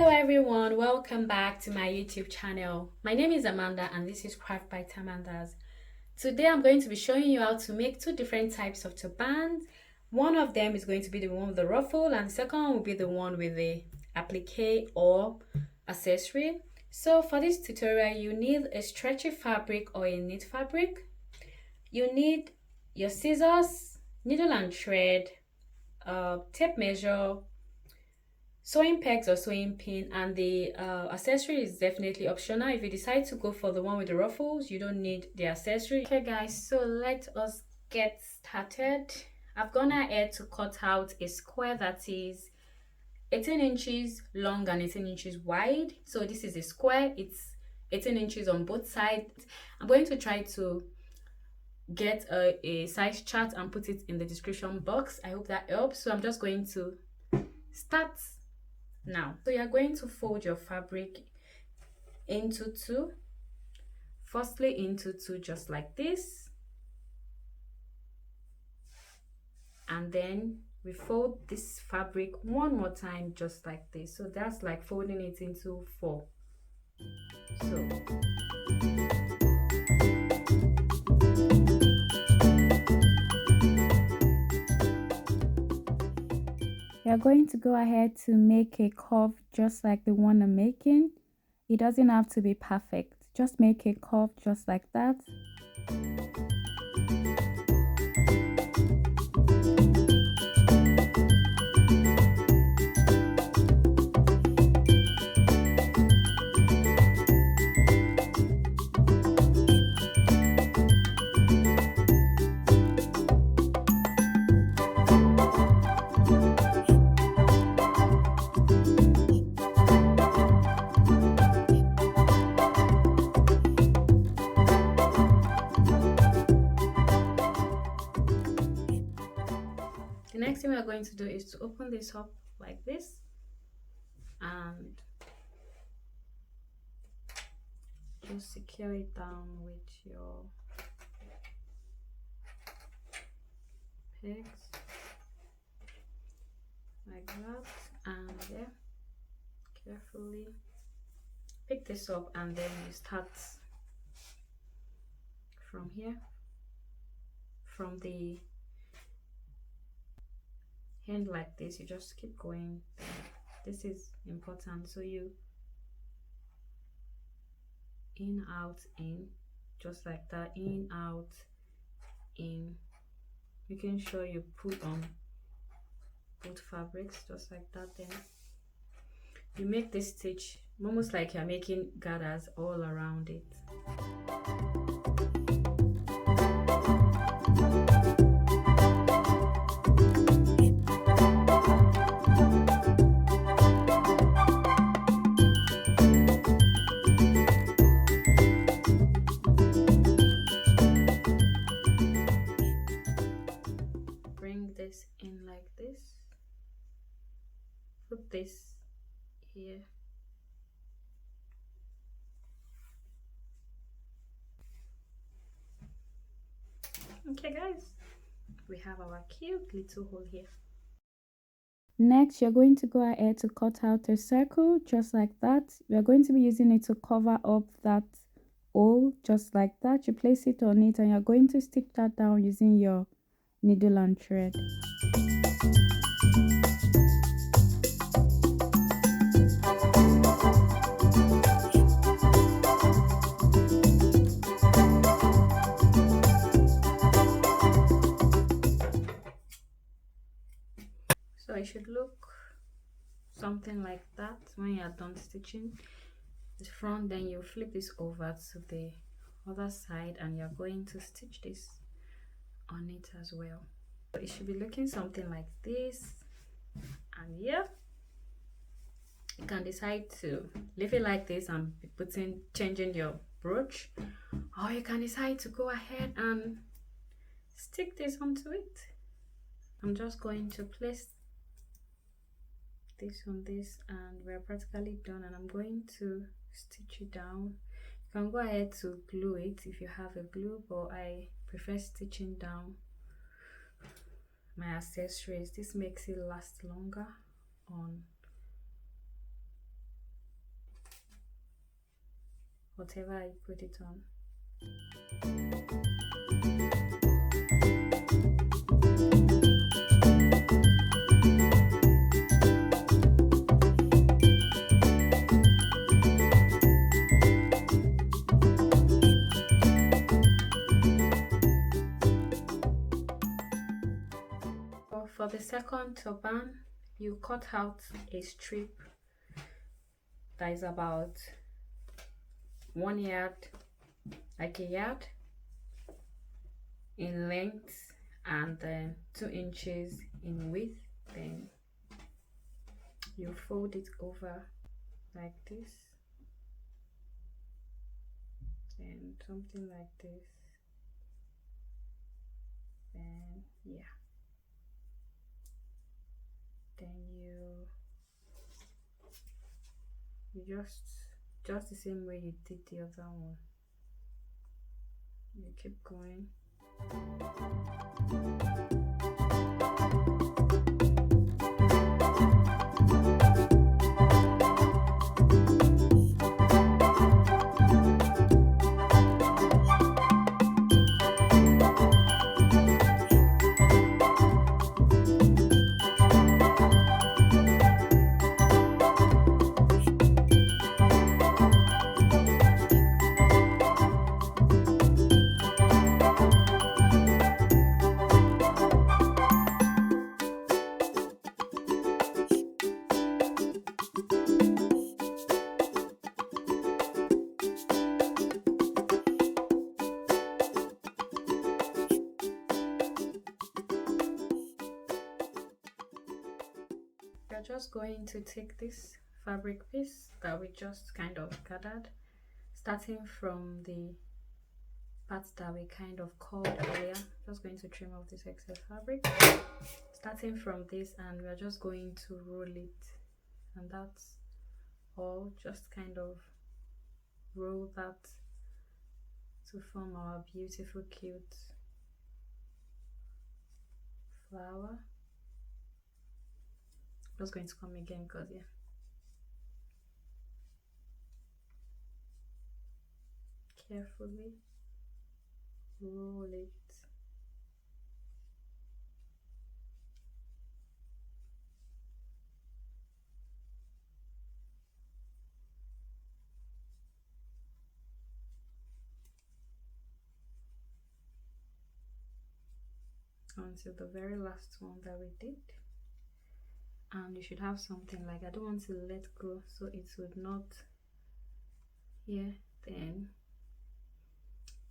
Hello everyone, welcome back to my YouTube channel. My name is Amanda and this is Craft by Tamandas. Today I'm going to be showing you how to make two different types of turbans. One of them is going to be the one with the ruffle and the second one will be the one with the applique or accessory. So for this tutorial you need a stretchy fabric or a knit fabric. You need your scissors, needle and thread, tape measure, sewing pegs or sewing pin, and the accessory is definitely optional. If you decide to go for the one with the ruffles, you don't need the accessory. Okay guys, so let us get started. I've gone ahead to cut out a square that is 18 inches long and 18 inches wide. So this is a square, it's 18 inches on both sides. I'm going to try to get a size chart and put it in the description box. I hope that helps. So I'm just going to start now. So you're going to fold your fabric into two, firstly into two, just like this, and then we fold this fabric one more time just like this. So that's like folding it into four. So you're going to go ahead to make a curve just like the one I'm making. It doesn't have to be perfect, just make a curve just like that. The next thing we are going to do is to open this up like this and just secure it down with your pegs like that, and yeah, carefully pick this up, and then you start from here, from the hand like this. You just keep going. This is important. So you in, out, in, just like that, in, out, in, making sure you put on both fabrics just like that. Then you make this stitch almost like you're making gathers all around it. Bring this in like this, put this here, okay guys, we have our cute little hole here. Next, you're going to go ahead to cut out a circle just like that. We're going to be using it to cover up that hole just like that. You place it on it and you're going to stick that down using your needle and thread. So it should look something like that when you are done stitching the front. Then you flip this over to the other side and you're going to stitch this on it as well. So it should be looking something like this, and yeah, you can decide to leave it like this and be changing your brooch, or you can decide to go ahead and stick this onto it. I'm just going to place this on this and we're practically done, and I'm going to stitch it down. You can go ahead to glue it if you have a glue, but I prefer stitching down my accessories. This makes it last longer on whatever I put it on. For the second turban, you cut out a strip that is about 1 yard, like a yard in length, and then 2 inches in width. Then you fold it over like this, and something like this, and yeah, then you just the same way you did the other one, you keep going. We're just going to take this fabric piece that we just kind of gathered, starting from the parts that we kind of called earlier. Just going to trim off this excess fabric, starting from this, and we're just going to roll it, and that's all. Just kind of roll that to form our beautiful cute flower. Just going to come again because yeah, carefully roll it. Until the very last one that we did. And you should have something like, I don't want to let go so it would not, yeah, then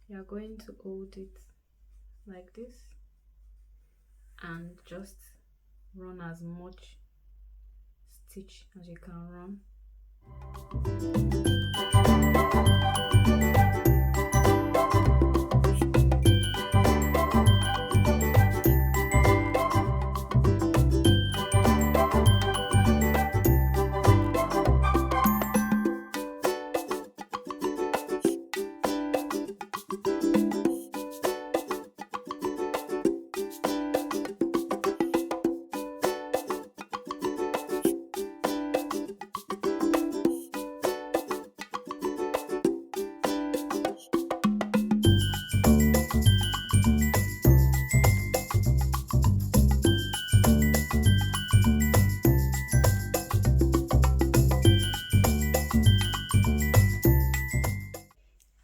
you're going to hold it like this and just run as much stitch as you can run.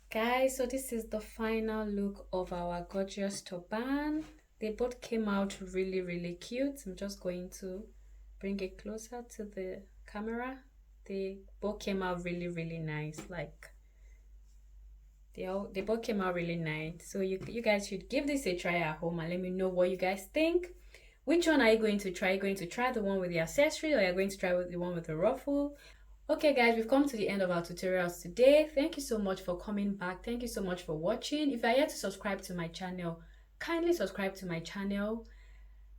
Guys, so this is the final look of our gorgeous turban. They both came out really cute. I'm just going to bring it closer to the camera. They both came out really nice. Like they both came out really nice. So you guys should give this a try at home and let me know what you guys think. Which one are you going to try? Are you going to try the one with the accessory, or are you going to try the one with the ruffle? Okay guys, we've come to the end of our tutorials today. Thank you so much for coming back. Thank you so much for watching. If you are yet to subscribe to my channel, kindly subscribe to my channel.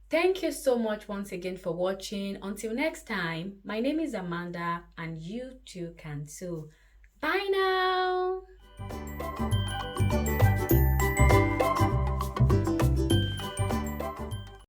Thank you so much once again for watching. Until next time, my name is Amanda and you too can too. Bye now.